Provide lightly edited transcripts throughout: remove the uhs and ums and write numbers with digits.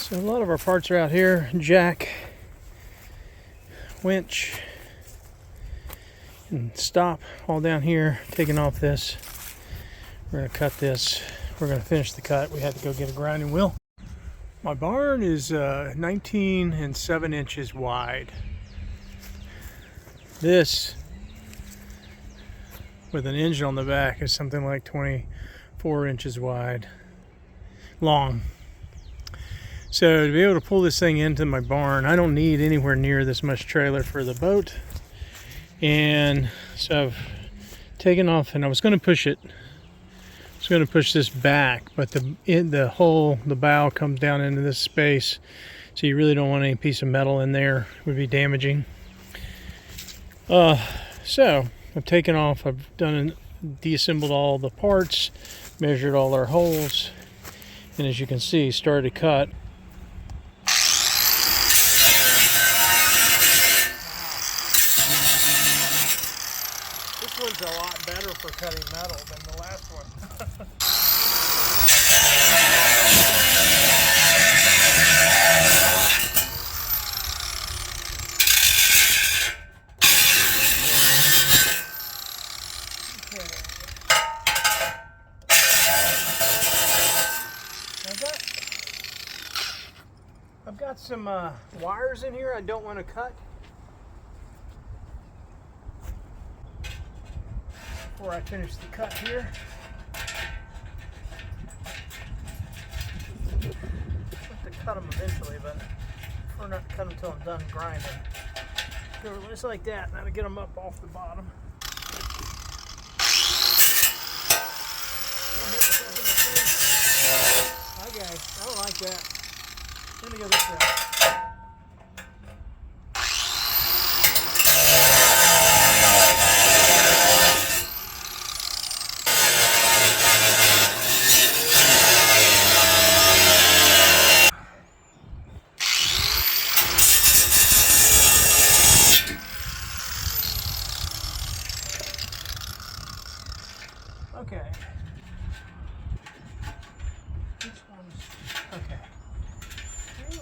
So a lot of our parts are out here. Jack, winch, and stop all down here. Taking off this. We're going to cut this. We're going to finish the cut. We had to go get a grinding wheel. My barn is 19 and 7 inches wide. This, with an engine on the back, is something like 24 inches wide, long. So to be able to pull this thing into my barn, I don't need anywhere near this much trailer for the boat. And so I've taken off, and I was going to push it. I was going to push this back, but the bow comes down into this space, so you really don't want any piece of metal in there. It would be damaging. So I've taken off. I've deassembled all the parts, measured all our holes, and as you can see, started to cut. This one's a lot better for cutting metal than the last one. I've got some wires in here I don't want to cut before I finish the cut here. I'll have to cut them eventually, but prefer not to cut them until I'm done grinding. Go just like that, now to get them up off the bottom. Okay, I don't like that. Let me go this way. Okay. This one's okay.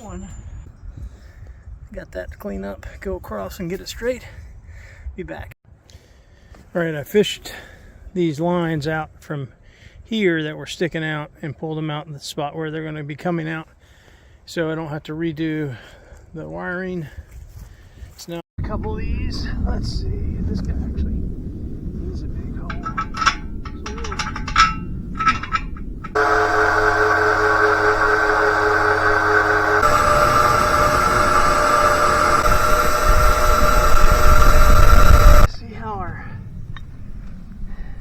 One. Got that to clean up, go across and get it straight. Be back. All right, I fished these lines out from here that were sticking out and pulled them out in the spot where they're going to be coming out, so I don't have to redo the wiring. So now a couple of these. Let's see. This guy actually is a big hole.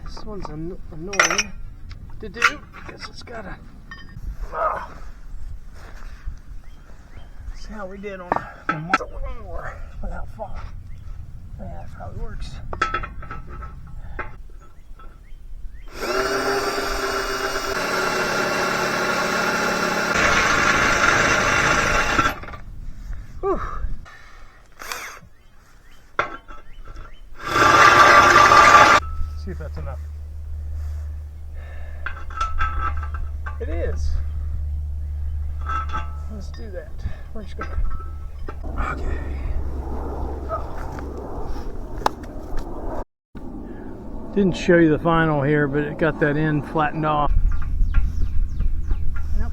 This one's annoying to do because it's got a. See how we did on the more without falling. Yeah, that's how it works. Whew. See if that's enough. It is. Let's do that. We're just gonna. Okay. Didn't show you the final here, but it got that end flattened off. Nope.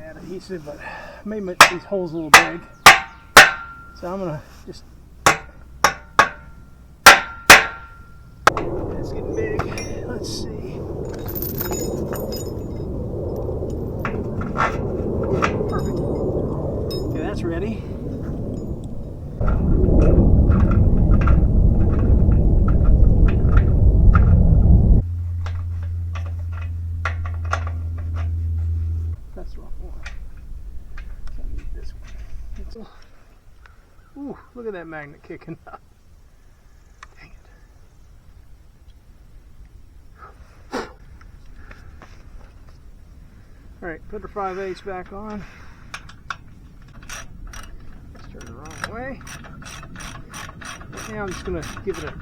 Add adhesive, but made these holes a little big. So I'm gonna just. It's getting big. Let's see. Perfect. Okay, that's ready. That's the wrong one. So I need this one. Ooh, look at that magnet kicking up. Dang it. Alright, put the 5/8 back on. Let's turn it the wrong way. Now I'm just going to give it a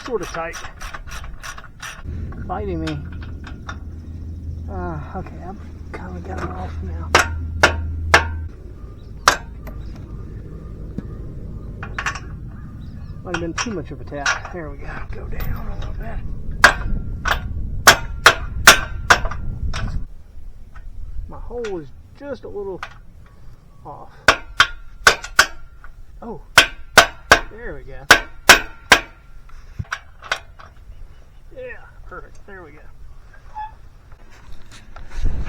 sort of tight. Biting me. Okay, I've kind of got it off now. Might have been too much of a tap. There we go. Go down a little bit. My hole is just a little off. Oh, there we go. Yeah, perfect. There we go.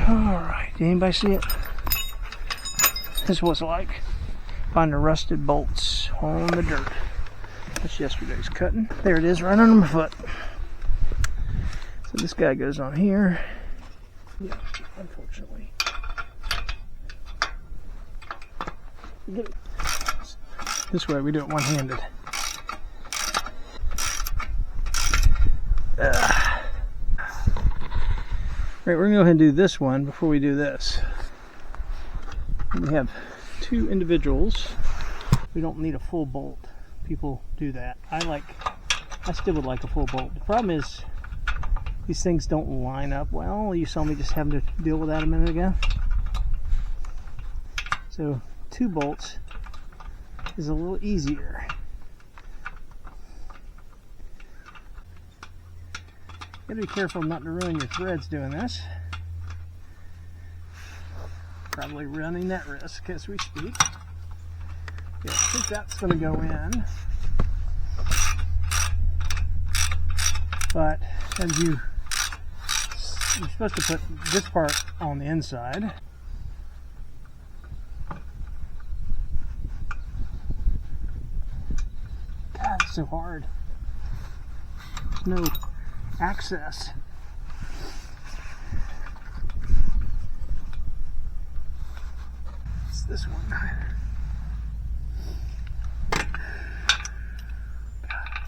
Alright, did anybody see it? This is what it's like. Finding rusted bolts on the dirt. That's yesterday's cutting. There it is, right under my foot. So this guy goes on here. Yeah, unfortunately. Get it. This way we do it one-handed. Right, we're going to go ahead and do this one before we do this. We have two individuals. We don't need a full bolt. People do that. I still would like a full bolt. The problem is these things don't line up well. You saw me just having to deal with that a minute ago. So 2 bolts is a little easier. Gotta be careful not to ruin your threads doing this. Probably running that risk as we speak. Yeah, I think that's going to go in. But as you're supposed to put this part on the inside. God, it's so hard. There's no access. It's this one.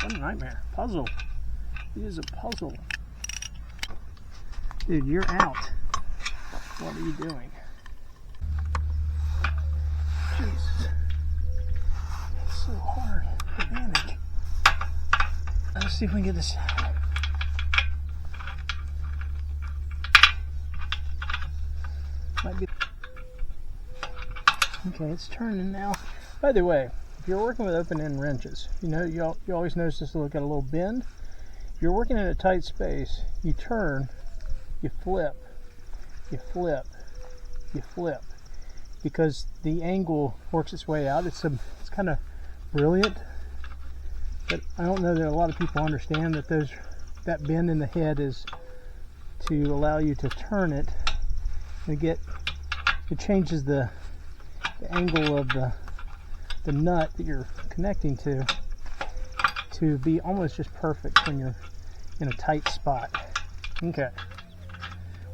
What a nightmare. Puzzle. It is a puzzle. Dude, you're out. What are you doing? Jesus. It's so hard to manage. Let's see if we can get this. Might be. Okay, it's turning now. By the way, if you're working with open end wrenches, you know you always notice this look at a little bend. If you're working in a tight space, you turn, you flip, you flip, you flip, because the angle works its way out. It's kind of brilliant, but I don't know that a lot of people understand that that bend in the head is to allow you to turn it and it changes the angle of the nut that you're connecting to be almost just perfect when you're in a tight spot. Okay,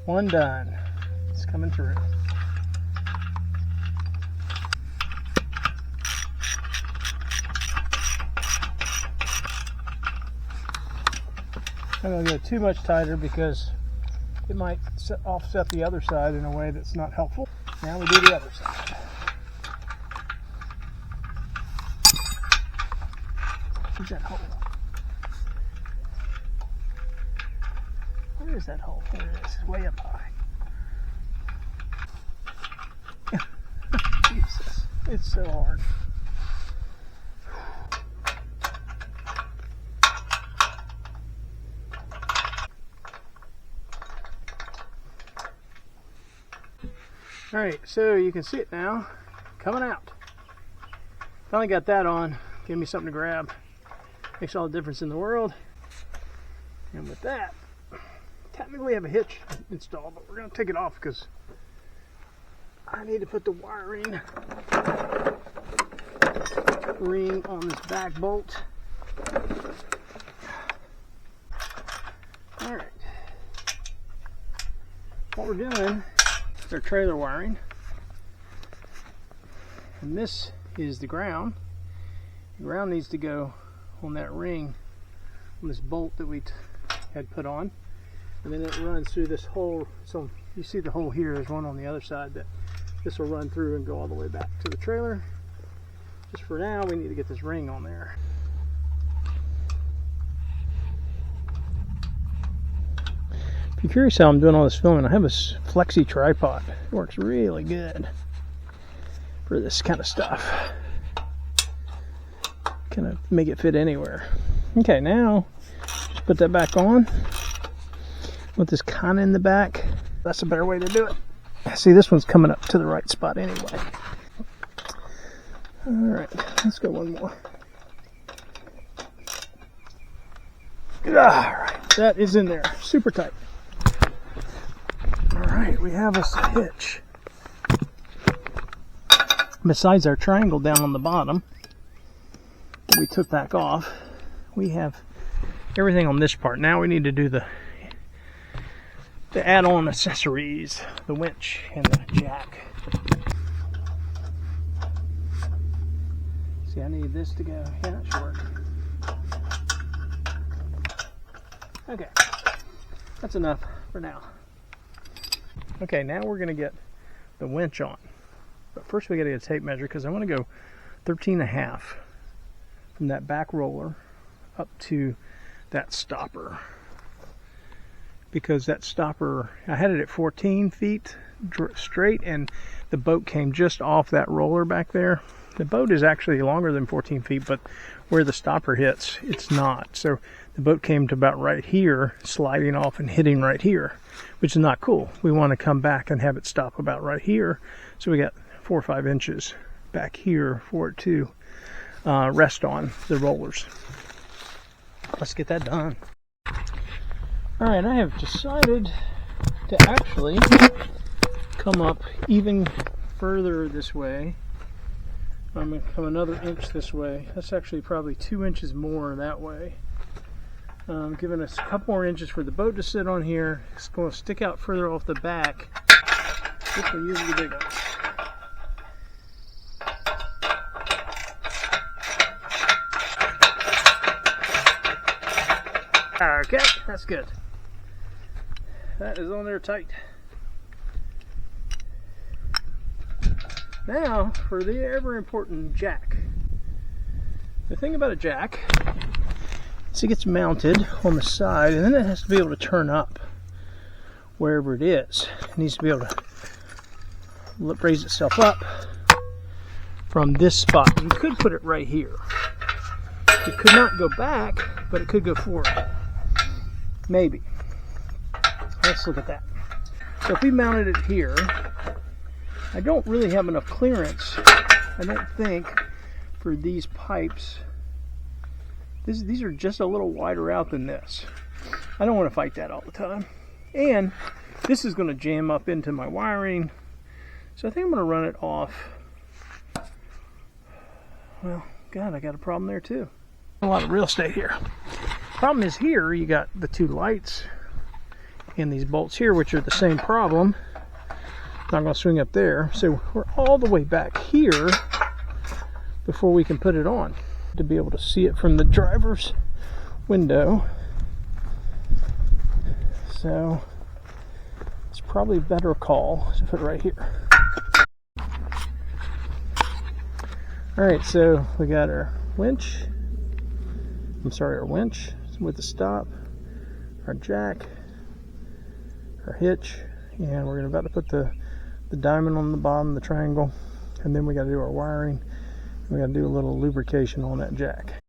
one done. It's coming through. I'm going to go too much tighter because it might offset the other side in a way that's not helpful. Now we do the other side. Where's that hole? Where is that hole? There it is. It's way up high. Jesus, it's so hard. Alright, so you can see it now coming out. Finally got that on. Give me something to grab. Makes all the difference in the world. And with that, technically we have a hitch installed, but we're going to take it off because I need to put the wiring ring on this back bolt. Alright. What we're doing is our trailer wiring. And this is the ground. The ground needs to go on that ring, on this bolt that we had put on, and then it runs through this hole. So you see the hole here, there's one on the other side that this will run through and go all the way back to the trailer. Just for now, we need to get this ring on there. If you're curious how I'm doing all this filming, I have a flexi tripod. It works really good for this kind of stuff. Kind of make it fit anywhere. Okay, now just put that back on. With this kind of in the back. That's a better way to do it. See, this one's coming up to the right spot anyway. Alright, let's go one more. Alright, that is in there. Super tight. Alright, we have us a hitch. Besides our triangle down on the bottom, that we took back off, we have everything on this part. Now we need to do the add-on accessories, the winch and the jack. See, I need this to go. Yeah, that should work. Okay, that's enough for now. Okay, now we're going to get the winch on. But first we got to get a tape measure because I want to go 13.5 from that back roller up to that stopper. Because that stopper, I had it at 14 feet straight, and the boat came just off that roller back there. The boat is actually longer than 14 feet, but where the stopper hits, it's not. So the boat came to about right here, sliding off and hitting right here, which is not cool. We want to come back and have it stop about right here. So we got 4 or 5 inches back here for it to rest on the rollers. Let's get that done. Alright, I have decided to actually come up even further this way. I'm going to come another inch this way. That's actually probably 2 inches more that way. Giving us a couple more inches for the boat to sit on here. It's going to stick out further off the back. This will use the big one. Okay, that's good. That is on there tight. Now for the ever important jack. The thing about a jack is it gets mounted on the side and then it has to be able to turn up wherever it is. It needs to be able to raise itself up from this spot. You could put it right here. It could not go back, but it could go forward. Maybe. Let's look at that. So if we mounted it here, I don't really have enough clearance, I don't think, for these pipes. These are just a little wider out than this. I don't want to fight that all the time. And this is going to jam up into my wiring. So I think I'm going to run it off. Well, God, I got a problem there too. A lot of real estate here. Problem is here you got the 2 lights and these bolts here, which are the same problem. Not going to swing up there, so we're all the way back here before we can put it on to be able to see it from the driver's window. So it's probably a better call to put it right here. Alright, so we got our winch. Our winch with the stop, our jack, our hitch, and we're about to put the diamond on the bottom, the triangle, and then we got to do our wiring. We got to do a little lubrication on that jack.